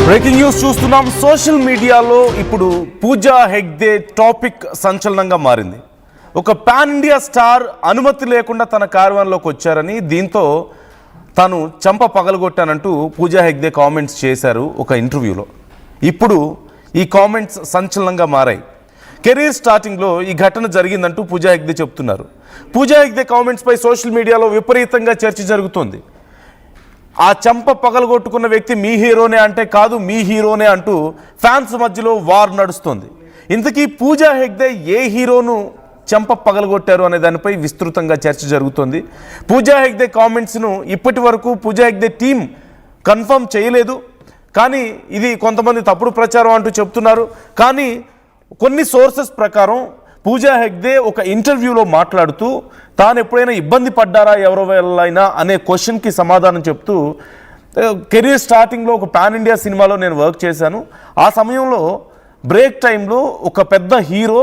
Breaking news చూస్తున్నాం. Social మీడియాలో ఇప్పుడు పూజా హెగ్డే టాపిక్ సంచలనంగా మారింది. ఒక పాన్ ఇండియా స్టార్ అనుమతి లేకుండా తన కార్యాలయంలోకి వచ్చారని, దీంతో తాను చంప పగలగొట్టానంటూ పూజా హెగ్డే కామెంట్స్ చేశారు ఒక ఇంటర్వ్యూలో. ఇప్పుడు ఈ కామెంట్స్ సంచలనంగా మారాయి. కెరీర్ స్టార్టింగ్లో ఈ ఘటన జరిగిందంటూ పూజా హెగ్డే చెప్తున్నారు. పూజా హెగ్డే కామెంట్స్పై సోషల్ మీడియాలో విపరీతంగా చర్చ జరుగుతోంది. ఆ చంప పగలగొట్టుకున్న వ్యక్తి మీ హీరోనే అంటే కాదు, మీ హీరోనే అంటూ ఫ్యాన్స్ మధ్యలో వార్ నడుస్తుంది. ఇంతకీ పూజా హెగ్డే ఏ హీరోను చంప పగలగొట్టారు అనే దానిపై విస్తృతంగా చర్చ జరుగుతుంది. పూజా హెగ్డే కామెంట్స్ను ఇప్పటి వరకు పూజా హెగ్డే టీం కన్ఫర్మ్ చేయలేదు. కానీ ఇది కొంతమంది తప్పుడు ప్రచారం అంటూ చెప్తున్నారు. కానీ కొన్ని సోర్సెస్ ప్రకారం పూజా హెగ్డే ఒక ఇంటర్వ్యూలో మాట్లాడుతూ తాను ఎప్పుడైనా ఇబ్బంది పడ్డారా ఎవరో వాళ్ళైనా అనే క్వశ్చన్కి సమాధానం చెప్తూ, కెరీర్ స్టార్టింగ్లో ఒక పాన్ ఇండియా సినిమాలో నేను వర్క్ చేశాను. ఆ సమయంలో బ్రేక్ టైంలో ఒక పెద్ద హీరో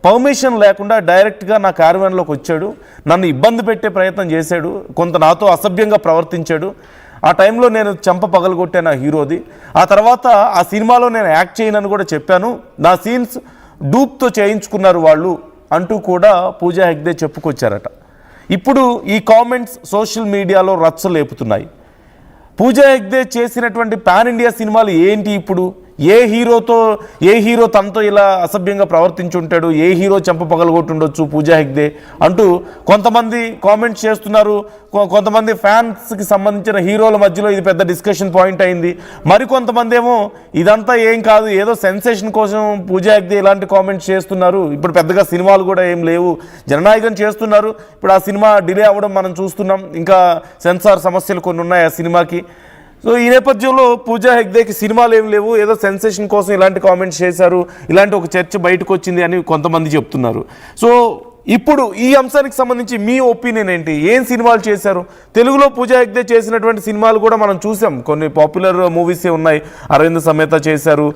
పర్మిషన్ లేకుండా డైరెక్ట్గా నా క్యారవాన్లోకి వచ్చాడు, నన్ను ఇబ్బంది పెట్టే ప్రయత్నం చేశాడు, కొంత నాతో అసభ్యంగా ప్రవర్తించాడు. ఆ టైంలో నేను చంప పగలగొట్టాను ఆ హీరోది. ఆ తర్వాత ఆ సినిమాలో నేను యాక్ట్ చేయనని కూడా చెప్పాను. నా సీన్స్ డూప్తో చేయించుకున్నారు వాళ్ళు అంటూ కూడా పూజా హెగ్డే చెప్పుకొచ్చారట. ఇప్పుడు ఈ కామెంట్స్ సోషల్ మీడియాలో రచ్చ లేపుతున్నాయి. పూజా హెగ్డే చేసినటువంటి పాన్ ఇండియా సినిమాలు ఏంటి? ఇప్పుడు ఏ హీరో తనతో ఇలా అసభ్యంగా ప్రవర్తించుంటాడు, ఏ హీరో చంప పగలగొట్టుండొచ్చు పూజా హెగ్డే అంటూ కొంతమంది కామెంట్స్ చేస్తున్నారు. కొంతమంది ఫ్యాన్స్కి సంబంధించిన హీరోల మధ్యలో ఇది పెద్ద డిస్కషన్ పాయింట్ అయింది. మరికొంతమంది ఏమో ఇదంతా ఏం కాదు, ఏదో సెన్సేషన్ కోసం పూజా హెగ్డే ఇలాంటి కామెంట్స్ చేస్తున్నారు, ఇప్పుడు పెద్దగా సినిమాలు కూడా ఏం లేవు, జననాయకం చేస్తున్నారు, ఇప్పుడు ఆ సినిమా డిలే అవ్వడం మనం చూస్తున్నాం, ఇంకా సెన్సార్ సమస్యలు కొన్ని ఉన్నాయి ఆ సినిమాకి. సో ఈ నేపథ్యంలో పూజా హెగ్డేకి సినిమాలు ఏం లేవు, ఏదో సెన్సేషన్ కోసం ఇలాంటి కామెంట్స్ చేశారు, ఇలాంటి ఒక చర్చ బయటకు వచ్చింది అని కొంతమంది చెప్తున్నారు. సో ఇప్పుడు ఈ అంశానికి సంబంధించి మీ ఒపీనియన్ ఏంటి? ఏం సినిమాలు చేశారు? తెలుగులో పూజా హెగ్డే చేసినటువంటి సినిమాలు కూడా మనం చూసాం, కొన్ని పాపులర్ మూవీసే ఉన్నాయి. అరవింద్ సమేత చేశారు.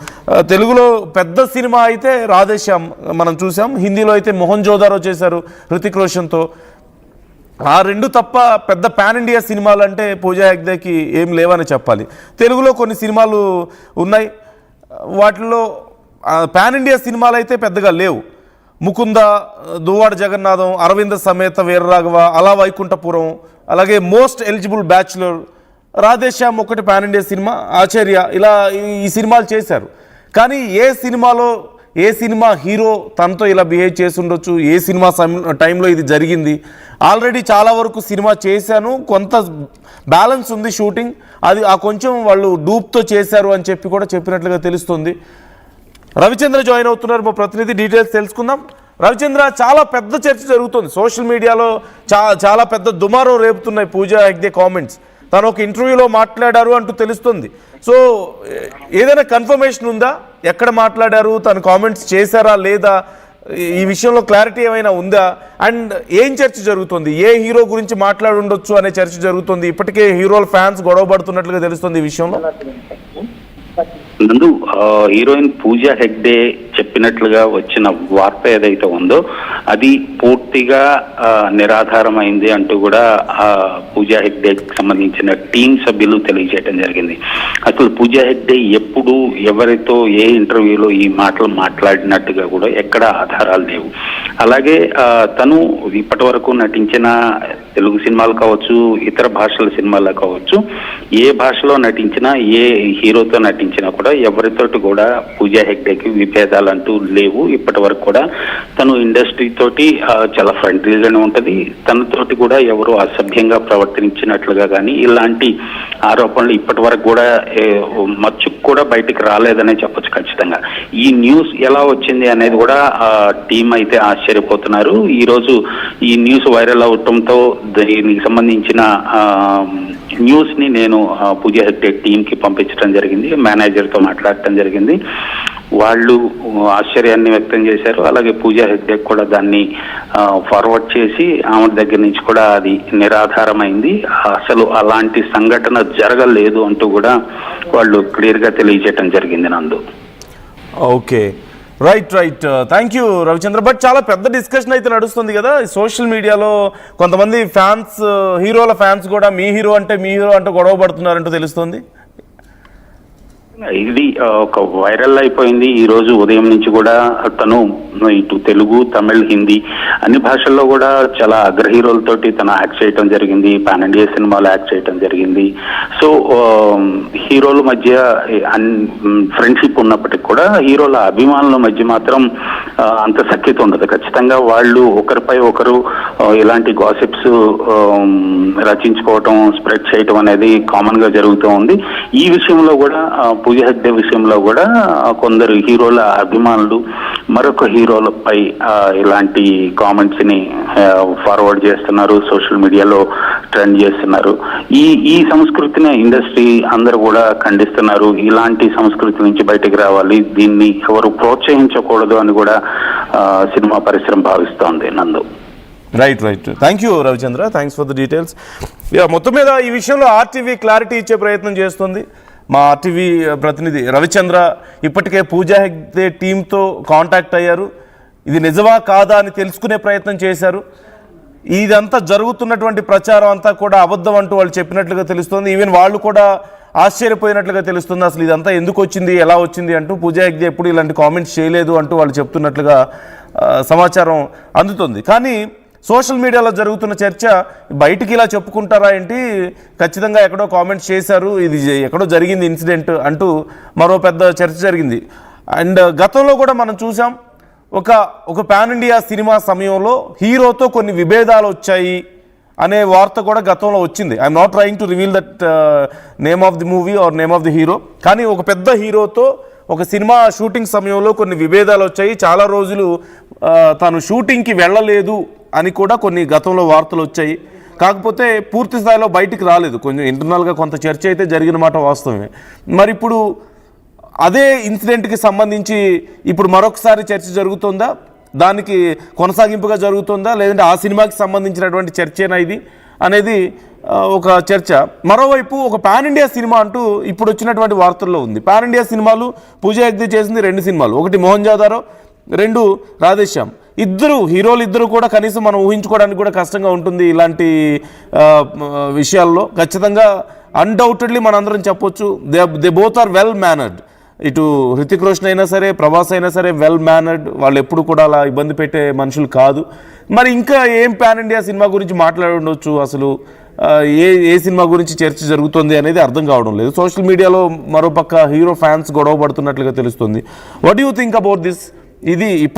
తెలుగులో పెద్ద సినిమా అయితే రాధేశ్యామ్ మనం చూసాం. హిందీలో అయితే మోహన్ జోదారో చేశారు హృతిక్ రోషన్తో. ఆ రెండు తప్ప పెద్ద పాన్ ఇండియా సినిమాలు అంటే పూజా హెగ్డేకి ఏం లేవని చెప్పాలి. తెలుగులో కొన్ని సినిమాలు ఉన్నాయి, వాటిల్లో పాన్ ఇండియా సినిమాలు అయితే పెద్దగా లేవు. ముకుంద, దువ్వాడ జగన్నాథం, అరవింద సమేత వీరరాఘవ, అలా వైకుంఠపురం, అలాగే మోస్ట్ ఎలిజిబుల్ బ్యాచులర్, రాధేశ్యామ్ ఒకటి పాన్ ఇండియా సినిమా, ఆచార్య, ఇలా ఈ సినిమాలు చేశారు. కానీ ఏ సినిమా హీరో తనతో ఇలా బిహేవ్ చేసి ఉండొచ్చు, ఏ సినిమా టైంలో ఇది జరిగింది? ఆల్రెడీ చాలా వరకు సినిమా చేశాను, కొంత బ్యాలెన్స్ ఉంది షూటింగ్, అది ఆ కొంచెం వాళ్ళు డూప్తో చేశారు అని చెప్పి కూడా చెప్పినట్లుగా తెలుస్తుంది. రవిచంద్ర జాయిన్ అవుతున్నారు, మా ప్రతినిధి, డీటెయిల్స్ తెలుసుకుందాం. రవిచంద్ర, చాలా పెద్ద చర్చ జరుగుతుంది సోషల్ మీడియాలో, చాలా పెద్ద దుమారో రేపుతున్నాయి పూజా హెగ్డే కామెంట్స్. తను ఒక ఇంటర్వ్యూలో మాట్లాడారు అంటూ తెలుస్తుంది. సో ఏదైనా కన్ఫర్మేషన్ ఉందా? ఎక్కడ మాట్లాడారు, తను కామెంట్స్ చేశారా లేదా, ఈ విషయంలో క్లారిటీ ఏమైనా ఉందా? అండ్ ఏం చర్చ జరుగుతుంది? ఏ హీరో గురించి మాట్లాడి ఉండొచ్చు అనే చర్చ జరుగుతుంది. ఇప్పటికే హీరోల ఫ్యాన్స్ గొడవ పడుతున్నట్లుగా తెలుస్తుంది ఈ విషయంలో. నందు, హీరోయిన్ పూజా హెగ్డే చెప్పినట్లుగా వచ్చిన వార్త ఏదైతే ఉందో అది పూర్తిగా నిరాధారమైంది అంటూ కూడా పూజా హెగ్డేకి సంబంధించిన టీం సభ్యులు తెలియజేయడం జరిగింది. అసలు పూజా హెగ్డే ఎప్పుడు ఎవరితో ఏ ఇంటర్వ్యూలో ఈ మాటలు మాట్లాడినట్టుగా కూడా ఎక్కడ ఆధారాలు లేవు. అలాగే తను ఇప్పటి వరకు నటించిన తెలుగు సినిమాలు కావచ్చు, ఇతర భాషల సినిమాలు కావచ్చు, ఏ భాషలో నటించినా, ఏ హీరోతో నటించినా కూడా ఎవరితోటి కూడా పూజా హెగ్డేకి విభేదాలు అంటూ లేవు. ఇప్పటి వరకు కూడా తను ఇండస్ట్రీ తోటి చాలా ఫ్రెండ్లీగానే ఉంటది. తనతోటి కూడా ఎవరు అసభ్యంగా ప్రవర్తించినట్లుగా కానీ ఇలాంటి ఆరోపణలు ఇప్పటి వరకు కూడా మచ్చుకు కూడా బయటికి రాలేదనే చెప్పొచ్చు ఖచ్చితంగా. ఈ న్యూస్ ఎలా వచ్చింది అనేది కూడా టీం అయితే ఆశ్చర్యపోతున్నారు. ఈరోజు ఈ న్యూస్ వైరల్ అవటంతో దీనికి సంబంధించిన న్యూస్ ని నేను పూజా హెగ్డే టీం కి పంపించడం జరిగింది, మేనేజర్ తో మాట్లాడటం జరిగింది. వాళ్ళు ఆశ్చర్యాన్ని వ్యక్తం చేశారు. అలాగే పూజా హెగ్డే కూడా దాన్ని ఫార్వర్డ్ చేసి ఆమె దగ్గర నుంచి కూడా అది నిరాధారమైంది, అసలు అలాంటి సంఘటన జరగలేదు అంటూ కూడా వాళ్ళు క్లియర్ గా తెలియజేయటం జరిగింది. నందు, okay, right thank you Ravichandra. But చాలా పెద్ద డిస్కషన్ అయితే నడుస్తుంది కదా సోషల్ మీడియాలో. కొంతమంది ఫ్యాన్స్, హీరోల ఫ్యాన్స్ కూడా మీ హీరో అంటే గొడవ పడుతున్నారంటూ తెలుస్తుంది. ఇది ఒక వైరల్ అయిపోయింది. ఈ రోజు ఉదయం నుంచి కూడా తను ఇటు తెలుగు, తమిళ్, హిందీ అన్ని భాషల్లో కూడా చాలా అగ్ర హీరోలతోటి తను యాక్ట్ చేయడం జరిగింది. పాన్ ఇండియా సినిమాలో యాక్ట్ చేయడం జరిగింది. సో హీరోల మధ్య ఫ్రెండ్షిప్ ఉన్నప్పటికీ కూడా హీరోల అభిమానుల మధ్య మాత్రం అంత సఖ్యత ఉండదు. ఖచ్చితంగా వాళ్ళు ఒకరిపై ఒకరు ఇలాంటి గాసిప్స్ రచించుకోవటం, స్ప్రెడ్ చేయటం అనేది కామన్ గా జరుగుతూ ఉంది. ఈ విషయంలో కూడా పూజా హెగ్డే విషయంలో కూడా కొందరు హీరోల అభిమానులు మరొక హీరోలపై ఇలాంటి కామెంట్స్ ని ఫార్వర్డ్ చేస్తున్నారు, సోషల్ మీడియాలో ట్రెండ్ చేస్తున్నారు. ఈ సంస్కృతిని ఇండస్ట్రీ అందరూ కూడా ఖండిస్తున్నారు. ఇలాంటి సంస్కృతి నుంచి బయటకు రావాలి, దీన్ని ఎవరు ప్రోత్సహించకూడదు అని కూడా సినిమా పరిశ్రమ భావిస్తోంది. నందు. Right. Thank you Ravichandra, thanks for the details. మొత్తం మీద ఈ విషయంలో ఆర్టీవీ క్లారిటీ ఇచ్చే ప్రయత్నం చేస్తుంది. మా ఆర్టీవీ ప్రతినిధి రవిచంద్ర ఇప్పటికే పూజా హెగ్డే టీంతో కాంటాక్ట్ అయ్యారు. ఇది నిజమా కాదా అని తెలుసుకునే ప్రయత్నం చేశారు. ఇదంతా జరుగుతున్నటువంటి ప్రచారం అంతా కూడా అబద్ధం అంటూ వాళ్ళు చెప్పినట్లుగా తెలుస్తుంది. ఈవెన్ వాళ్ళు కూడా ఆశ్చర్యపోయినట్లుగా తెలుస్తుంది. అసలు ఇదంతా ఎందుకు వచ్చింది, ఎలా వచ్చింది అంటూ పూజా హెగ్డే ఎప్పుడు ఇలాంటి కామెంట్స్ చేయలేదు అంటూ వాళ్ళు చెప్తున్నట్లుగా సమాచారం అందుతుంది. కానీ సోషల్ మీడియాలో జరుగుతున్న చర్చ బయటికి ఇలా చెప్పుకుంటారా ఏంటి, ఖచ్చితంగా ఎక్కడో కామెంట్స్ చేశారు, ఇది ఎక్కడో జరిగింది ఇన్సిడెంట్ అంటూ మరో పెద్ద చర్చ జరిగింది. అండ్ గతంలో కూడా మనం చూసాం, ఒక పాన్ ఇండియా సినిమా సమయంలో హీరోతో కొన్ని విభేదాలు వచ్చాయి అనే వార్త కూడా గతంలో వచ్చింది. I'm not trying to reveal that name of the movie or name of the hero. కానీ ఒక పెద్ద హీరోతో ఒక సినిమా షూటింగ్ సమయంలో కొన్ని విభేదాలు వచ్చాయి. చాలా రోజులు తాను షూటింగ్కి వెళ్ళలేదు అని కూడా కొన్ని గతంలో వార్తలు వచ్చాయి. కాకపోతే పూర్తి స్థాయిలో బయటికి రాలేదు. కొంచెం ఇంటర్నల్గా కొంత చర్చ అయితే జరిగిన మాట వాస్తవమే. మరి ఇప్పుడు అదే ఇన్సిడెంట్కి సంబంధించి ఇప్పుడు మరొకసారి చర్చ జరుగుతుందా, దానికి కొనసాగింపుగా జరుగుతుందా, లేదంటే ఆ సినిమాకి సంబంధించినటువంటి చర్చేనా ఇది అనేది ఒక చర్చ. మరోవైపు ఒక పాన్ ఇండియా సినిమా అంటూ ఇప్పుడు వచ్చినటువంటి వార్తల్లో ఉంది. పాన్ ఇండియా సినిమాలు పూజా హెగ్డే చేసింది 2 సినిమాలు, ఒకటి మోహన్జాదారో, 2 రాధేశ్యామ్. హీరోలు ఇద్దరు కూడా కనీసం మనం ఊహించుకోవడానికి కూడా కష్టంగా ఉంటుంది ఇలాంటి విషయాల్లో. ఖచ్చితంగా అన్డౌటెడ్లీ మనందరం చెప్పొచ్చు, they both are well mannered. ఇటు హృతిక్ రోషన్ అయినా సరే, ప్రభాస్ అయినా సరే వెల్ మేనర్డ్. వాళ్ళు ఎప్పుడు కూడా అలా ఇబ్బంది పెట్టే మనుషులు కాదు. మరి ఇంకా ఏం పాన్ ఇండియా సినిమా గురించి మాట్లాడి ఉండొచ్చు, అసలు ఏ సినిమా గురించి చర్చ జరుగుతుంది అనేది అర్థం కావడం లేదు. సోషల్ మీడియాలో మరోపక్క హీరో ఫ్యాన్స్ గొడవ పడుతున్నట్లుగా తెలుస్తుంది. What you think about this? ఇది